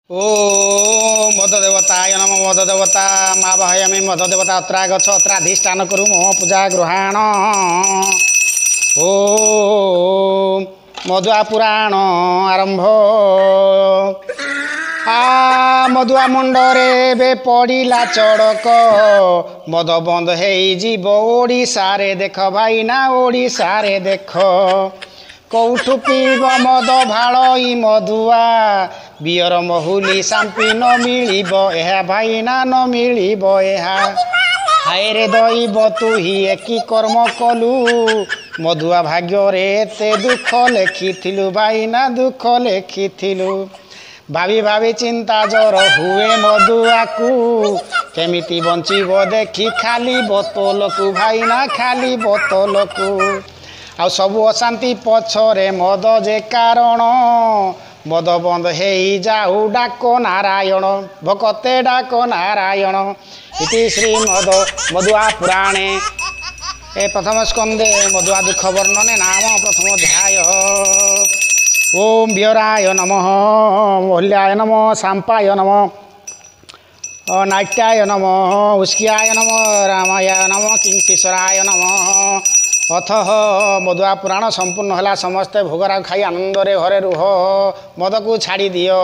ओ मद देवताय नम मद देवता माँ बाहयामी मद देवता अत्रा गछ अत्राधिष्ठान करू मो पूजा गृहाण ओ मधुआ पुराण आरंभ आ मधुआ मुंडरे बे पड़िला चड़क मद बंद हेइजिब ओडिशारे देख भाईना ओडिशारे देख कौठु पीब मद भाई मधुआ बियर महुली सांपी न मिलिब एहा भाईना न मिलिब एहा हाय रे दैब तु ही एकी कर्म कलु मधुआ भाग्य रे एते दुख लेखिथिलु भाईना दुख लेखिथिलु भाभी भाभी चिंता जर हुए मधुआ को केमिति बंचिब देखी खाली बोतल को भाईना खाली बोतल को आ सबु अशांति पछरे मद जे कारण मद बंद हेई जाऊ डाक नारायण भकते डाक नारायण इति श्रीमद मधुआ पुराणे ए प्रथम स्कंदे मधुआ दुख वर्णने नाम प्रथम अध्याय। ओम बियराय नमः मोल्याय नमः सांपाय नमः नाट्याय नमः उस्कियाय नमः रामाय नमः किंगफिशराय नमः। अथ मधुआ पुराण संपूर्ण होला समस्ते भोगराग खाई आनंद रे घरे रुह मद को छाड़ी दियो।